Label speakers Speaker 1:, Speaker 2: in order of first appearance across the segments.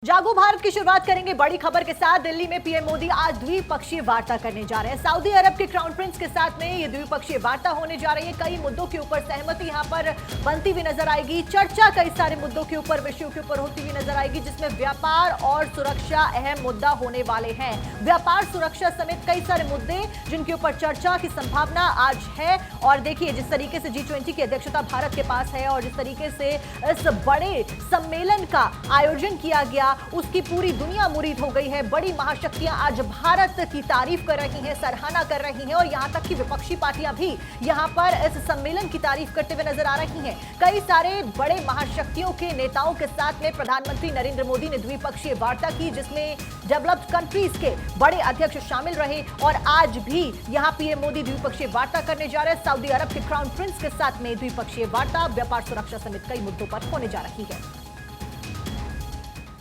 Speaker 1: जागो भारत की शुरुआत करेंगे बड़ी खबर के साथ। दिल्ली में पीएम मोदी आज द्विपक्षीय वार्ता करने जा रहे हैं। सऊदी अरब के क्राउन प्रिंस के साथ में ये द्विपक्षीय वार्ता होने जा रही है। कई मुद्दों के ऊपर सहमति यहां पर बनती हुई नजर आएगी। चर्चा कई सारे मुद्दों के ऊपर, विषयों के ऊपर होती हुई नजर आएगी, जिसमें व्यापार और सुरक्षा अहम मुद्दा होने वाले हैं। व्यापार, सुरक्षा समेत कई सारे मुद्दे जिनके ऊपर चर्चा की संभावना आज है। और देखिए, जिस तरीके से G20 की अध्यक्षता भारत के पास है और जिस तरीके से इस बड़े सम्मेलन का आयोजन किया गया, उसकी पूरी दुनिया मुरीद हो गई है। बड़ी महाशक्तियां आज भारत की तारीफ कर रही हैं, सराहना कर रही हैं और यहां तक कि विपक्षी पार्टियां भी यहां पर इस सम्मेलन की तारीफ करते हुए नजर आ रही हैं। कई सारे बड़े महाशक्तियों के नेताओं के साथ में प्रधानमंत्री नरेंद्र मोदी ने द्विपक्षीय वार्ता की, जिसमें डेवलप्ड कंट्रीज के बड़े अध्यक्ष शामिल रहे। और आज भी यहां पीएम मोदी द्विपक्षीय वार्ता करने जा रहे हैं। सऊदी अरब के क्राउन प्रिंस के साथ में द्विपक्षीय वार्ता व्यापार, सुरक्षा समेत कई मुद्दों पर होने जा रही है।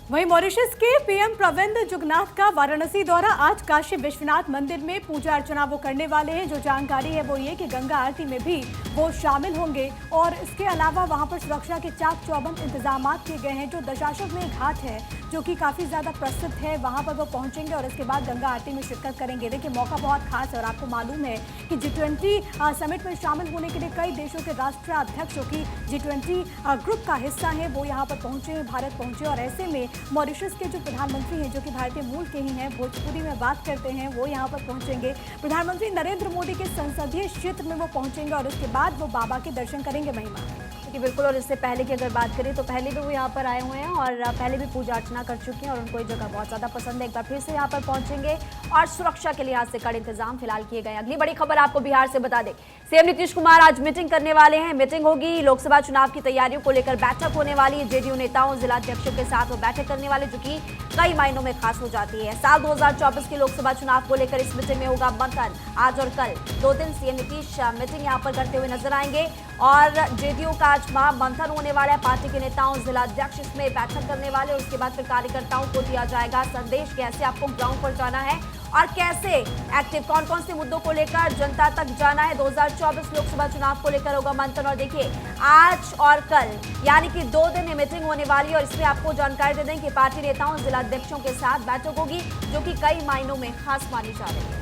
Speaker 2: वहीं मॉरिशस के पीएम प्रविंद जुगनाथ का वाराणसी दौरा। आज काशी विश्वनाथ मंदिर में पूजा अर्चना वो करने वाले हैं। जो जानकारी है वो ये कि गंगा आरती में भी वो शामिल होंगे और इसके अलावा वहां पर सुरक्षा के चाक चौबंद इंतजाम किए गए हैं। जो दशाश्वमेध घाट है जो कि काफी ज्यादा प्रसिद्ध है, वहां पर वो पहुंचेंगे और इसके बाद गंगा आरती में शिरकत करेंगे। देखिए, मौका बहुत खास है और आपको मालूम है कि G20 समिट में शामिल होने के लिए कई देशों के राष्ट्राध्यक्ष जो कि G20 ग्रुप का हिस्सा है वो यहाँ पर पहुंचे हैं, भारत पहुंचे। और ऐसे में मॉरिशस के जो प्रधानमंत्री हैं, जो कि भारतीय मूल के ही हैं, भोजपुरी में बात करते हैं, वो यहाँ पर पहुंचेंगे। प्रधानमंत्री नरेंद्र मोदी के संसदीय क्षेत्र में वो पहुंचेंगे और उसके बाद वो बाबा के दर्शन करेंगे। महिमा
Speaker 3: कि बिल्कुल, और इससे पहले की अगर बात करें तो पहले भी वो यहाँ पर आए हुए हैं और पहले भी पूजा अर्चना कर चुके हैं और उनको ये जगह बहुत ज़्यादा पसंद है। एक बार फिर से यहाँ पर पहुंचेंगे और सुरक्षा के लिहाज से कड़े इंतजाम फिलहाल किए गए। अगली बड़ी खबर आपको बिहार से बता दें, सीएम नीतीश कुमार आज मीटिंग करने वाले हैं। मीटिंग होगी, लोकसभा चुनाव की तैयारियों को लेकर बैठक होने वाली है। जेडीयू नेताओं, जिलाध्यक्षों के साथ वो बैठक करने वाले, जो कि कई मायनों में खास हो जाती है। साल 2024 के लोकसभा चुनाव को लेकर इस मीटिंग में होगा मंथन। आज और कल 2 दिन सीएम नीतीश मीटिंग यहाँ पर करते हुए नजर आएंगे और जेडीयू का आज महामंथन होने वाला है। पार्टी के नेताओं, जिलाध्यक्ष इसमें बैठक करने वाले। उसके बाद फिर कार्यकर्ताओं को दिया जाएगा संदेश, कैसे आपको ग्राउंड पर जाना है और कैसे एक्टिव, कौन कौन से मुद्दों को लेकर जनता तक जाना है। 2024 लोकसभा चुनाव को लेकर होगा मंथन। और देखिए, आज और कल यानी कि 2 दिन मीटिंग होने वाली है और इसमें आपको जानकारी दे दें कि पार्टी नेताओं, जिलाध्यक्षों के साथ बैठक होगी, जो कि कई मायनों में खास मानी जा रही है।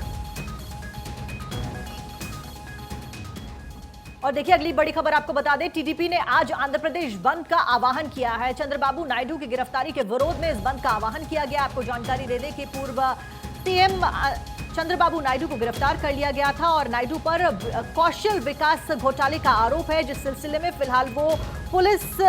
Speaker 1: और देखिए, अगली बड़ी खबर आपको बता दें, टीडीपी ने आज आंध्र प्रदेश बंद का आह्वान किया है। चंद्रबाबू नायडू की गिरफ्तारी के विरोध में इस बंद का आह्वान किया गया। आपको जानकारी दे दें कि पूर्व सीएम चंद्रबाबू नायडू को गिरफ्तार कर लिया गया था और नायडू पर कौशल विकास घोटाले का आरोप है, जिस सिलसिले में फिलहाल वो पुलिस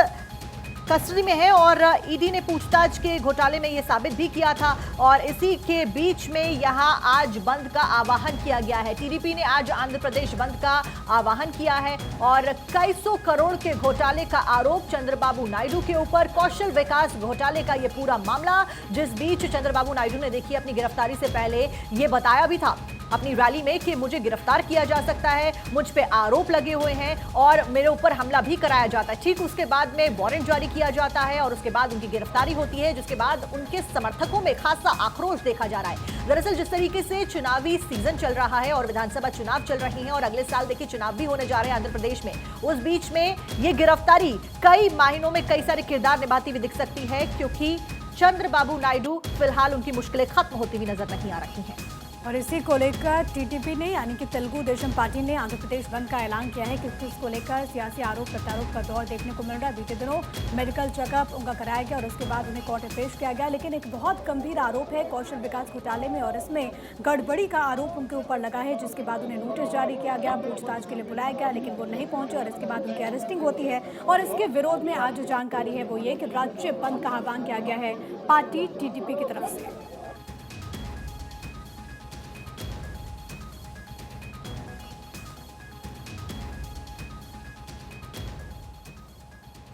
Speaker 1: कस्टडी में है और ईडी ने पूछताछ के घोटाले में यह साबित भी किया था। और इसी के बीच में यहां आज बंद का आह्वान किया गया है। टीडीपी ने आज आंध्र प्रदेश बंद का आह्वान किया है और कई सौ करोड़ के घोटाले का आरोप चंद्रबाबू नायडू के ऊपर, कौशल विकास घोटाले का यह पूरा मामला, जिस बीच चंद्रबाबू नायडू ने देखिए अपनी गिरफ्तारी से पहले यह बताया भी था अपनी रैली में कि मुझे गिरफ्तार किया जा सकता है, मुझ पे आरोप लगे हुए हैं और मेरे ऊपर हमला भी कराया जाता है। ठीक उसके बाद में वारंट जारी किया जाता है और उसके बाद उनकी गिरफ्तारी होती है, जिसके बाद उनके समर्थकों में खासा आक्रोश देखा जा रहा है। दरअसल जिस तरीके से चुनावी सीजन चल रहा है और विधानसभा चुनाव चल रही है और अगले साल देखिए चुनाव भी होने जा रहे हैं आंध्र प्रदेश में, उस बीच में ये गिरफ्तारी कई मायनों में कई सारे किरदार निभाती हुई दिख सकती है, क्योंकि चंद्रबाबू नायडू फिलहाल उनकी मुश्किलें खत्म होती हुई नजर नहीं आ रही हैं।
Speaker 2: और इसी को लेकर टीडीपी ने यानी कि तेलुगु देशम पार्टी ने आंध्र प्रदेश बंद का ऐलान किया है, क्योंकि इसको लेकर सियासी आरोप प्रत्यारोप का दौर देखने को मिल रहा है। बीते दिनों मेडिकल चेकअप उनका कराया गया और उसके बाद उन्हें कोर्ट में पेश किया गया, लेकिन एक बहुत गंभीर आरोप है कौशल विकास घोटाले में और इसमें गड़बड़ी का आरोप उनके ऊपर लगा है, जिसके बाद उन्हें नोटिस जारी किया गया, पूछताछ के लिए बुलाया गया, लेकिन वो नहीं पहुंचे और इसके बाद उनकी अरेस्टिंग होती है। और इसके विरोध में आज जो जानकारी है वो ये कि राज्य बंद का आह्वान किया गया है पार्टी टीडीपी की तरफ से।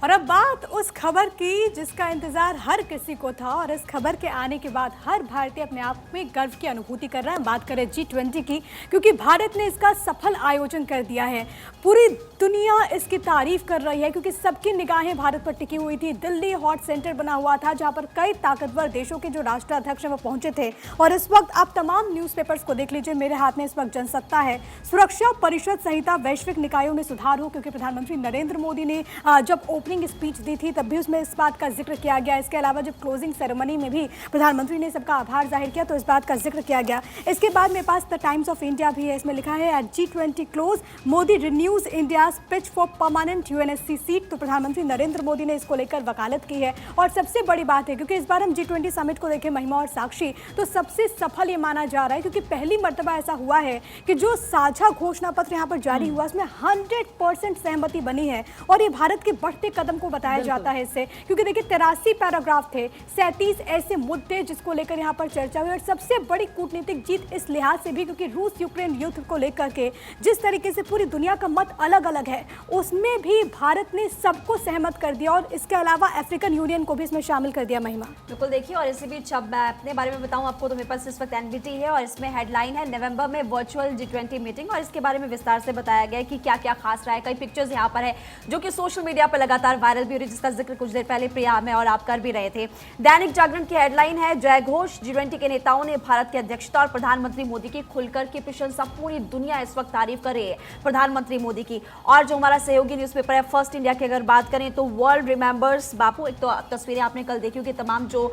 Speaker 2: और अब बात उस खबर की जिसका इंतजार हर किसी को था और इस खबर के आने के बाद हर भारतीय अपने आप में गर्व की अनुभूति कर रहा है। बात करें G20 की, क्योंकि भारत ने इसका सफल आयोजन कर दिया है। पूरी दुनिया इसकी तारीफ कर रही है क्योंकि सबकी निगाहें भारत पर टिकी हुई थी। दिल्ली हॉट सेंटर बना हुआ था जहां पर कई ताकतवर देशों के जो राष्ट्राध्यक्ष हैं वो पहुंचे थे। और इस वक्त आप तमाम न्यूज़पेपर्स को देख लीजिए, मेरे हाथ में इस वक्त जनसत्ता है। सुरक्षा परिषद संहिता, वैश्विक निकायों में सुधार हो, क्योंकि प्रधानमंत्री नरेंद्र मोदी ने जब ओपनिंग ओपनिंग स्पीच दी थी तब भी उसमें इस बात का जिक्र किया गया। इसके अलावा जब क्लोजिंग सेरेमनी में भी प्रधानमंत्री ने सबका आभार जाहिर किया तो इस बात का जिक्र किया गया। इसके बाद मेरे पास द टाइम्स ऑफ इंडिया भी है, इसमें लिखा है at G20 close Modi renews India's pitch for permanent UNSC seat. तो प्रधानमंत्री नरेंद्र मोदी ने इसको लेकर वकालत की है और सबसे बड़ी बात है क्योंकि इस बार हम G20 समिट को देखें महिमा और साक्षी तो सबसे सफल ये माना जा रहा है क्योंकि पहली मर्तबा ऐसा हुआ है कि जो साझा घोषणा पत्र यहाँ पर जारी हुआ उसमें 100% सहमति बनी है और ये भारत के बढ़ते कदम को बताया जाता है इससे, क्योंकि देखिए 83 पैराग्राफ थे, 37 ऐसे मुद्दे जिसको लेकर यहाँ पर चर्चा हुई और सबसे बड़ी कूटनीतिक जीत इस लिहाज से भी क्योंकि रूस यूक्रेन युद्ध को लेकर के जिस तरीके से पूरी दुनिया का मत अलग अलग है उसमें भी भारत ने सबको सहमत कर दिया और इसके अलावा अफ्रीकन यूनियन को भी इसमें शामिल कर दिया। महिमा
Speaker 3: बिल्कुल देखिए, और इसी बीच अब मैं अपने बारे में बताऊं आपको तो मेरे पास इस वक्त NBT है और इसमें हेडलाइन है नवंबर में वर्चुअल G20 मीटिंग और इसके बारे में विस्तार से बताया गया है कि क्या क्या खास रहा है। कई पिक्चर्स यहाँ पर है जो कि सोशल मीडिया पर लगातार वायरल भी हो रही है जिसका जिक्र कुछ देर पहले प्रिया में और आप कर भी रहे थे। दैनिक जागरण की हेडलाइन है जय घोष, G20 के नेताओं ने भारत की अध्यक्षता और प्रधानमंत्री मोदी की खुलकर की प्रशंसा। पूरी दुनिया इस वक्त तारीफ कर रही है प्रधानमंत्री मोदी की। और जो हमारा सहयोगी न्यूज़पेपर है फर्स्ट इंडिया की अगर बात करें तो वर्ल्ड रिमेंबर्स बापू, एक तो तस्वीरें आपने कल देखी कि तमाम जो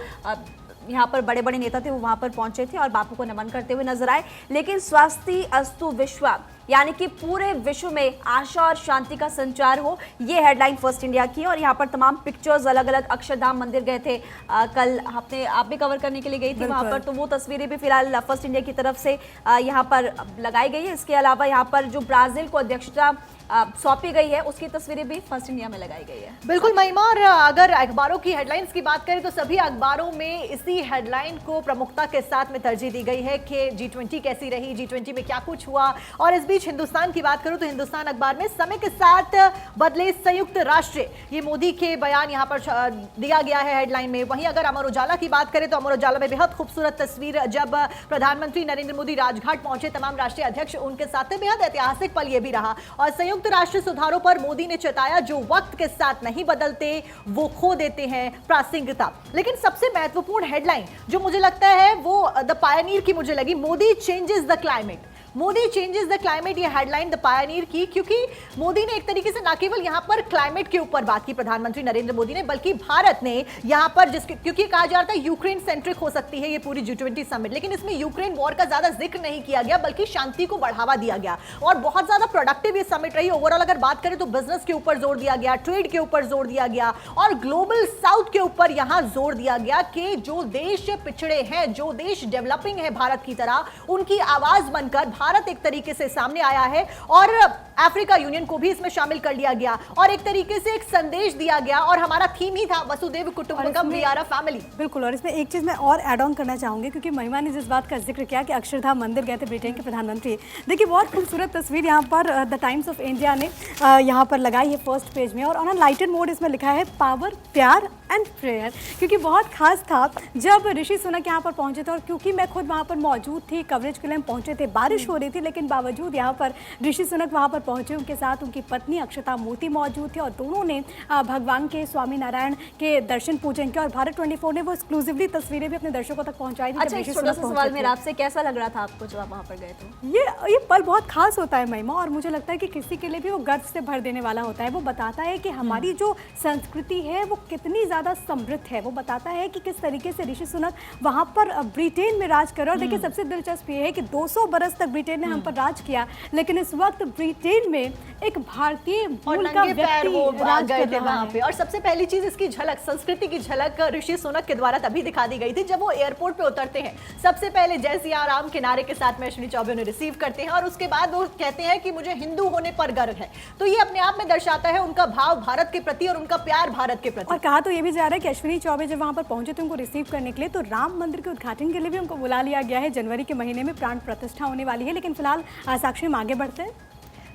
Speaker 3: यहाँ पर बड़े बड़े नेता थे वो वहाँ पर पहुंचे थे और बापू को नमन करते हुए नजर आए। लेकिन स्वस्ति अस्तु विश्वा यानी कि पूरे विश्व में आशा और शांति का संचार हो, ये हेडलाइन फर्स्ट इंडिया की। और यहाँ पर तमाम पिक्चर्स अलग अलग अक्षरधाम मंदिर गए थे कल आपने आप भी कवर करने के लिए गई थी वहाँ पर, तो वो तस्वीरें भी फिलहाल फर्स्ट इंडिया की तरफ से यहाँ पर लगाई गई है। इसके अलावा यहाँ पर जो ब्राजील को अध्यक्षता सौंपी गई है उसकी तस्वीरें भी फर्स्ट इंडिया में लगाई गई है।
Speaker 1: बिल्कुल महिमा, और अगर अखबारों की हेडलाइंस की बात करें तो सभी अखबारों में इसी हेडलाइन को प्रमुखता के साथ में तरजीह दी गई है कि G20 कैसी रही, G20 में क्या कुछ हुआ। और इस बीच हिंदुस्तान की बात करूं तो हिंदुस्तान अखबार में समय के साथ बदले संयुक्त राष्ट्र, ये मोदी के बयान यहाँ पर दिया गया है हेडलाइन में। वहीं अगर अमर उजाला की बात करें तो अमर उजाला में बेहद खूबसूरत तस्वीर, जब प्रधानमंत्री नरेंद्र मोदी राजघाट पहुंचे तमाम राष्ट्रीय अध्यक्ष उनके साथ, बेहद ऐतिहासिक पल ये भी रहा। और संयुक्त राष्ट्र सुधारों पर मोदी ने चेताया जो वक्त के साथ नहीं बदलते वो खो देते हैं प्रासंगिकता। लेकिन सबसे महत्वपूर्ण हेडलाइन जो मुझे लगता है वो द पायनियर की मुझे लगी, Modi changes the climate. Modi changes the climate, ये हेडलाइन द पायनियर की, क्योंकि मोदी ने एक तरीके से न केवल यहां पर क्लाइमेट के ऊपर बात की प्रधानमंत्री नरेंद्र मोदी ने, बल्कि भारत ने यहां पर क्योंकि कहा जा रहा था यूक्रेन सेंट्रिक हो सकती है ये पूरी G20 समिट, लेकिन इसमें यूक्रेन वॉर का ज्यादा जिक्र नहीं किया गया बल्कि शांति को बढ़ावा दिया गया और बहुत ज्यादा प्रोडक्टिव ये समिट रही। ओवरऑल अगर बात करें तो बिजनेस के ऊपर जोर दिया गया, ट्रेड के ऊपर जोर दिया गया और ग्लोबल साउथ के ऊपर यहां जोर दिया गया कि जो देश पिछड़े हैं, जो देश डेवलपिंग है भारत की तरह, उनकी आवाज बनकर भारत एक तरीके से सामने आया है और अफ्रीका यूनियन को भी इसमें शामिल कर लिया गया और एक तरीके से एक संदेश दिया गया। और हमारा थीम ही था वसुदेव कुटुंबकम वी आर अ फैमिली।
Speaker 2: बिल्कुल, और इसमें एक चीज मैं और ऐड ऑन करना चाहूंगी क्योंकि महिमा ने जिस बात का जिक्र किया कि अक्षरधाम मंदिर गए थे ब्रिटेन के प्रधानमंत्री, देखिए बहुत खूबसूरत तस्वीर यहाँ पर द टाइम्स ऑफ इंडिया ने यहाँ पर लगाई है फर्स्ट पेज में और ऑन अ लाइटर मोड इसमें लिखा है पावर, प्यार एंड प्रेयर, क्योंकि बहुत खास था जब ऋषि सुनक यहाँ पर पहुंचे थे और क्योंकि मैं खुद वहाँ पर मौजूद थी, कवरेज के लिए हम पहुंचे थे, बारिश हो रही थी लेकिन बावजूद यहाँ पर ऋषि सुनक वहाँ पर पहुंचे, उनके साथ उनकी पत्नी अक्षता मोती मौजूद थी और दोनों ने भगवान के स्वामी नारायण के दर्शन पूजन किया और भारत 24 ने वो एक्सक्लूसिवली तस्वीरें भी अपने दर्शकों तक पहुंचाई थी।
Speaker 3: अच्छा, एक छोटा सा सवाल मेरा आपसे, कैसा लग रहा था आपको जब आप वहाँ पर गए थे?
Speaker 2: ये पल बहुत खास होता है महिमा और मुझे लगता है कि किसी के लिए भी वो गर्व से भर देने वाला होता है। वो बताता है कि हमारी जो संस्कृति है वो कितनी ज़्यादा समृद्ध है, वो बताता है कि किस तरीके से ऋषि सुनक वहाँ पर ब्रिटेन में राज कर रहे और देखिए सबसे दिलचस्प ये है कि 200 बरस तक ब्रिटेन ने हम पर राज किया लेकिन इस वक्त ब्रिटेन में एक भारतीय मूल का व्यक्ति राज कर रहा है।
Speaker 1: और सबसे पहली चीज इसकी झलक, संस्कृति की झलक ऋषि सुनक के द्वारा तभी दिखा दी गई थी जब वो एयरपोर्ट पे उतरते हैं। सबसे पहले जय सिया राम के नारे के साथ में अश्विनी चौबे उन्हें रिसीव करते हैं और उसके बाद वो कहते हैं कि मुझे हिंदू होने पर गर्व है। तो ये अपने आप में दर्शाता है उनका भाव भारत के प्रति और उनका प्यार भारत के प्रति।
Speaker 2: और कहा तो ये भी जा रहा है कि अश्विनी चौबे जब वहां पर पहुंचे थे उनको रिसीव करने के लिए तो राम मंदिर के उद्घाटन के लिए भी उनको बुला लिया गया है। जनवरी के महीने में प्राण प्रतिष्ठा होने वाली है, लेकिन फिलहाल साक्षी हम आगे बढ़ते हैं।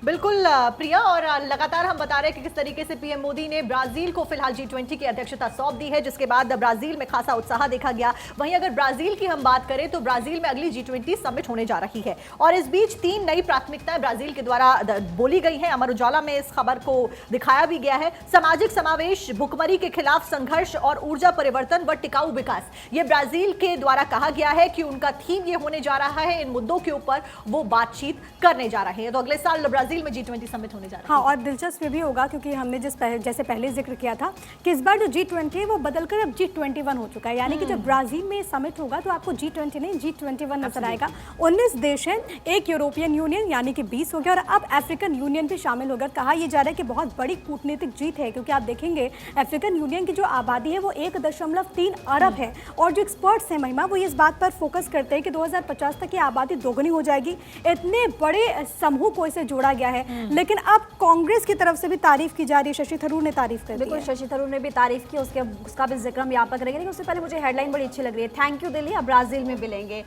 Speaker 1: बिल्कुल प्रिया, और लगातार हम बता रहे हैं कि किस तरीके से पीएम मोदी ने ब्राजील को फिलहाल G20 की अध्यक्षता सौंप दी है, जिसके बाद ब्राजील में खासा उत्साह देखा गया। वहीं अगर ब्राजील की हम बात करें तो ब्राजील में अगली G20 समिट होने जा रही है और इस बीच 3 नई प्राथमिकताएं ब्राजील के द्वारा बोली गई हैं। अमर उजाला में इस खबर को दिखाया भी गया है। सामाजिक समावेश, भुखमरी के खिलाफ संघर्ष और ऊर्जा परिवर्तन व टिकाऊ विकास, ये ब्राजील के द्वारा कहा गया है कि उनका थीम ये होने जा रहा है। इन मुद्दों के ऊपर वो बातचीत करने जा रहे हैं। तो अगले साल ब्राजील ब्राजील में G20 समिट होने जा रहा है।
Speaker 2: हाँ, और दिलचस्प ये भी होगा क्योंकि हमने जैसे पहले जिक्र किया था कि इस बार जो G20 है वो बदलकर अब G21 हो चुका है, यानी कि जब ब्राजील में समिट होगा तो आपको G20 नहीं G21 नजर आएगा। 19 देश हैं, एक यूरोपियन यूनियन यानी कि 20 हो गया और अब अफ्रीकन यूनियन भी शामिल होगा। कहा यह जा रहा है कि बहुत बड़ी कूटनीतिक जीत है क्योंकि आप देखेंगे अफ्रीकन यूनियन की जो आबादी है वो 1.3 अरब है और जो एक्सपर्ट्स हैं महिमा वो इस बात पर फोकस करते हैं कि 2050 तक ये आबादी दोगुनी हो जाएगी। इतने बड़े समूह को इसे जोड़ा गया है। लेकिन अब कांग्रेस की तरफ से भी तारीफ की जा रही है, शशि थरूर ने तारीफ कर दी
Speaker 3: बिल्कुल,
Speaker 2: है।
Speaker 3: शशि थरूर ने भी तारीफ की, उसका भी जिक्र हम यहाँ पर करेंगे। लेकिन उससे पहले मुझे हेडलाइन बड़ी अच्छी लग रही है, थैंक यू दिल्ली, अब ब्राजील में मिलेंगे।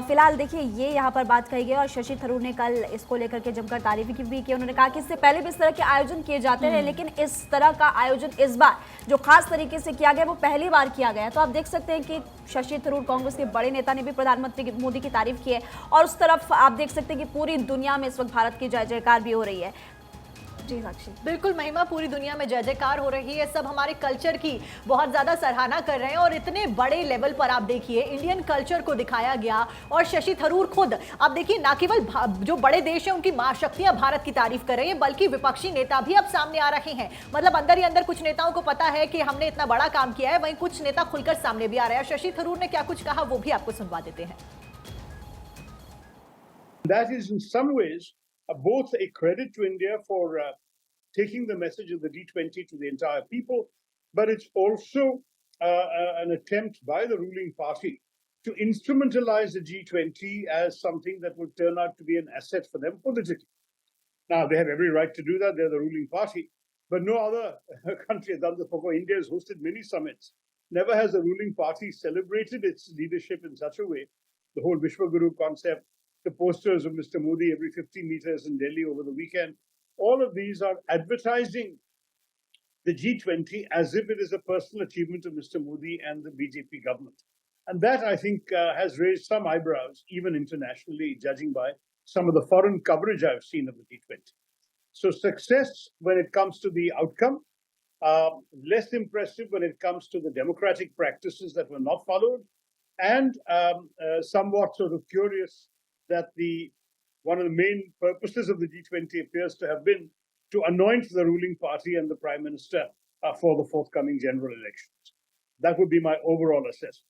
Speaker 3: फिलहाल देखिए ये यहाँ पर बात कही गई और शशि थरूर ने कल इसको लेकर के जमकर तारीफ भी की। उन्होंने कहा कि इससे पहले भी इस तरह के आयोजन किए जाते रहे, लेकिन इस तरह का आयोजन इस बार जो खास तरीके से किया गया वो पहली बार किया गया। तो आप देख सकते हैं कि शशि थरूर कांग्रेस के बड़े नेता ने भी प्रधानमंत्री मोदी की तारीफ की है और उस तरफ आप देख सकते हैं कि पूरी दुनिया में इस वक्त भारत की जय जयकार भी हो रही है। जी साक्षी,
Speaker 1: बिल्कुल महिमा, पूरी दुनिया में जय जयकार हो रही है, सब हमारे कल्चर की बहुत ज्यादा सराहना कर रहे हैं और इतने बड़े लेवल पर आप देखिए इंडियन कल्चर को दिखाया गया। और शशि थरूर खुद आप देखिए ना केवल जो बड़े देश हैं उनकी महाशक्तियां भारत की तारीफ कर रही है, बल्कि विपक्षी नेता भी अब सामने आ रहे हैं। मतलब अंदर ही अंदर कुछ नेताओं को पता है कि हमने इतना बड़ा काम किया है, वहीं कुछ नेता खुलकर सामने भी आ रहे हैं। शशि थरूर ने क्या कुछ कहा वो भी आपको सुनवा देते हैं।
Speaker 4: That is in some ways both a credit to India for taking the message of the G20 to the entire people, but it's also an attempt by the ruling party to instrumentalize the G20 as something that will turn out to be an asset for them politically. Now, they have every right to do that. They're the ruling party, but no other country has done this before. India has hosted many summits. Never has the ruling party celebrated its leadership in such a way. The whole Vishwaguru concept, the posters of Mr. Modi every 50 meters in Delhi over the weekend, all of these are advertising the G20 as if it is a personal achievement of Mr. Modi and the BJP government. And that, I think, has raised some eyebrows, even internationally, judging by some of the foreign coverage I've seen of the G20. So success when it comes to the outcome, less impressive when it comes to the democratic practices that were not followed, and somewhat sort of curious that one of the main purposes of the G20 appears to have been to anoint the ruling party and the Prime Minister for the forthcoming general elections. That would be my overall assessment.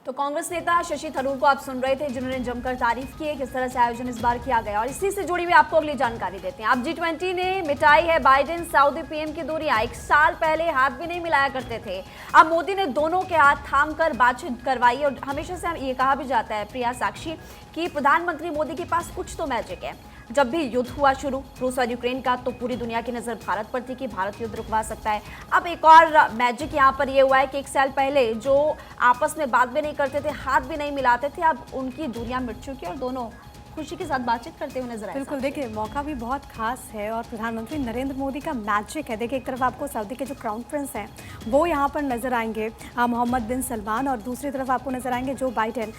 Speaker 3: तो कांग्रेस नेता शशि थरूर को आप सुन रहे थे जिन्होंने जमकर तारीफ की है किस तरह से आयोजन इस बार किया गया। और इसी से जुड़ी हुई आपको अगली जानकारी देते हैं। अब G20 ने मिटाई है बाइडेन सऊदी पीएम की दूरियां। 1 साल पहले हाथ भी नहीं मिलाया करते थे, अब मोदी ने दोनों के हाथ थाम कर बातचीत करवाई। और हमेशा से ये कहा भी जाता है प्रिया साक्षी कि प्रधानमंत्री मोदी के पास कुछ तो मैजिक है। जब भी युद्ध हुआ शुरू रूस और यूक्रेन का, तो पूरी दुनिया की नजर भारत पर थी कि भारत युद्ध रुकवा सकता है। अब एक और मैजिक यहाँ पर ये हुआ है कि 1 साल पहले जो आपस में बात भी नहीं करते थे, हाथ भी नहीं मिलाते थे, अब उनकी दूरियां मिट चुकी है और दोनों खुशी के साथ बातचीत करते हुए नजर आए।
Speaker 2: बिल्कुल, देखिए मौका भी बहुत खास है और प्रधानमंत्री नरेंद्र मोदी का मैजिक है। देखिए एक तरफ आपको सऊदी के जो क्राउन प्रिंस हैं वो यहाँ पर नजर आएंगे, मोहम्मद बिन सलमान, और दूसरी तरफ आपको नजर आएंगे जो बाइडेन।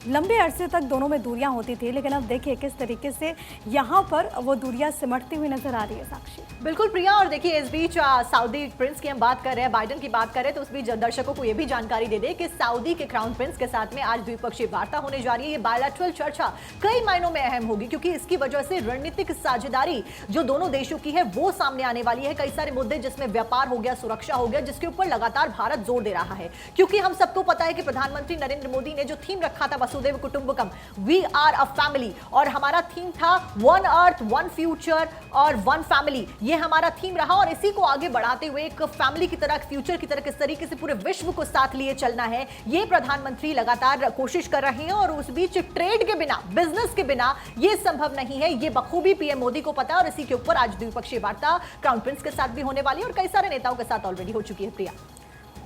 Speaker 2: लंबे अरसे तक दोनों में दूरियां होती थी, लेकिन अब देखिए किस तरीके से यहाँ पर वो दूरियां सिमटती हुई नजर आ रही है। साक्षी,
Speaker 1: बिल्कुल प्रिया, और देखिए इस बीच सऊदी प्रिंस की हम बात कर रहे हैं, बाइडेन की बात कर रहे हैं, तो उस बीच दर्शकों को ये भी जानकारी दे दें कि सऊदी के क्राउन प्रिंस के साथ में आज द्विपक्षीय वार्ता होने जा रही है। ये बायलैटरल चर्चा कई मायनों में अहम होगी क्योंकि इसकी वजह से रणनीतिक साझेदारी जो दोनों देशों की है वो सामने आने वाली है। कई सारे मुद्दे जिसमें व्यापार हो गया, सुरक्षा हो गया, जिसके ऊपर लगातार भारत जोर दे रहा है। क्योंकि हम सबको पता है कि प्रधानमंत्री नरेंद्र मोदी ने जो थीम रखा था वसुधैव कुटुंबकम, वी आर अ फैमिली, और हमारा थीम था वन अर्थ वन फ्यूचर और वन फैमिली, ये हमारा थीम रहा। और इसी को आगे बढ़ाते हुए एक फैमिली की तरह, फ्यूचर की तरह किस तरीके से पूरे विश्व को साथ लिए चलना है, ये प्रधानमंत्री लगातार कोशिश कर रहे हैं। और उस बीच ट्रेड के बिना, बिजनेस के बिना ये संभव नहीं है, ये बखूबी पीएम मोदी को पता है। और इसी के ऊपर आज द्विपक्षीय वार्ता क्राउन प्रिंस के साथ भी होने वाली है और कई सारे नेताओं के साथ ऑलरेडी हो चुकी है। प्रिया,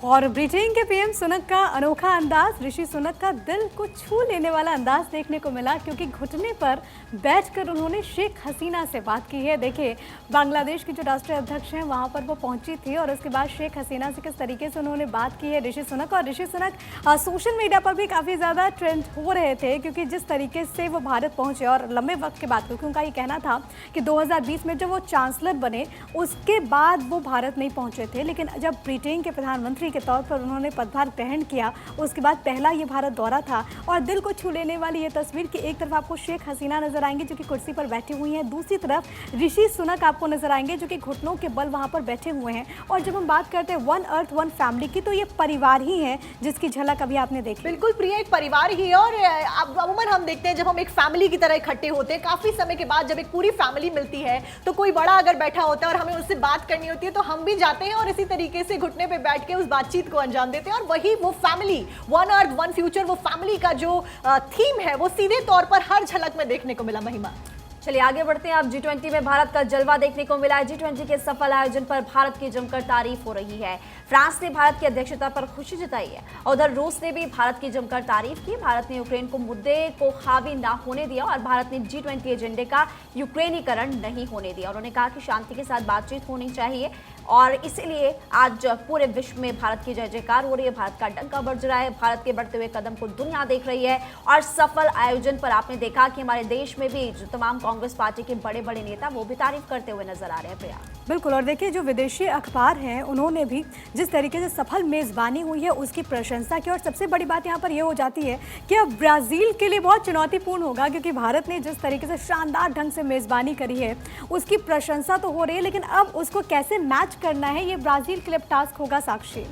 Speaker 2: और ब्रिटेन के पीएम सुनक का अनोखा अंदाज, ऋषि सुनक का दिल को छू लेने वाला अंदाज देखने को मिला क्योंकि घुटने पर बैठकर उन्होंने शेख हसीना से बात की है। देखिए बांग्लादेश की जो राष्ट्रीय अध्यक्ष हैं वहां पर वो पहुंची थी और उसके बाद शेख हसीना से किस तरीके से उन्होंने बात की है ऋषि सुनक। और ऋषि सुनक सोशल मीडिया पर भी काफ़ी ज़्यादा ट्रेंड हो रहे थे क्योंकि जिस तरीके से वो भारत पहुँचे और लंबे वक्त के बाद, क्योंकि उनका ये कहना था कि 2020 में जब वो चांसलर बने उसके बाद वो भारत नहीं पहुँचे थे, लेकिन जब ब्रिटेन के प्रधानमंत्री के तौर पर उन्होंने पदभार ग्रहण किया, उसके बाद पहला ये भारत दौरा था। और दिल को छू लेने वाली ये तस्वीर कि एक तरफ आपको शेख हसीना नजर आएंगे जो कि कुर्सी पर बैठी हुई हैं, दूसरी तरफ ऋषि सुनक आपको नजर आएंगे जो कि घुटनों के बल वहां पर बैठे हुए हैं। और जब हम बात करते हैं वन अर्थ वन फैमिली की, तो ये परिवार ही है जिसकी झलक अभी आपने देखी।
Speaker 1: बिल्कुल प्रिया, एक परिवार ही है। और अब अमूमन हम देखते हैं जब हम एक फैमिली की तरह इकट्ठे होते हैं, काफी समय के बाद जब एक पूरी फैमिली मिलती है तो कोई बड़ा अगर बैठा होता है और हमें उससे बात करनी होती है तो हम भी जाते हैं और इसी तरीके से घुटने पे बैठ के उस बातचीत को अंजाम देते हैं। और वही वो family, one earth one future, वो फैमिली का जो थीम है वो सीधे तौर पर हर झलक में देखने को मिला। महिमा,
Speaker 3: चलिए आगे बढ़ते हैं। अब G20 में भारत का जलवा देखने को मिला है। G20 के सफल आयोजन पर भारत की जमकर तारीफ हो रही है। फ्रांस ने भारत की अध्यक्षता पर खुशी जताई है। उधर रूस ने भी भारत की जमकर तारीफ की। भारत ने यूक्रेन को मुद्दे को हावी ना होने दिया और भारत ने G20 एजेंडे का यूक्रेनीकरण नहीं होने दिया। उन्होंने कहा कि शांति के साथ बातचीत होनी चाहिए और इसीलिए आज पूरे विश्व में भारत की जय जयकार हो रही है। भारत का डंका बज रहा है। भारत के बढ़ते हुए कदम को दुनिया देख रही है। और सफल आयोजन पर आपने देखा कि हमारे देश में भी जो तमाम कांग्रेस पार्टी के बड़े बड़े नेता वो भी तारीफ करते हुए नजर आ रहे हैं। प्रिया,
Speaker 2: बिल्कुल। और देखिए जो विदेशी अखबार हैं उन्होंने भी जिस तरीके से सफल मेज़बानी हुई है उसकी प्रशंसा की। और सबसे बड़ी बात यहाँ पर यह हो जाती है कि अब ब्राज़ील के लिए बहुत चुनौतीपूर्ण होगा, क्योंकि भारत ने जिस तरीके से शानदार ढंग से मेज़बानी करी है उसकी प्रशंसा तो हो रही है, लेकिन अब उसको कैसे मैच करना है ये ब्राज़ील के लिए टास्क होगा। साक्षी,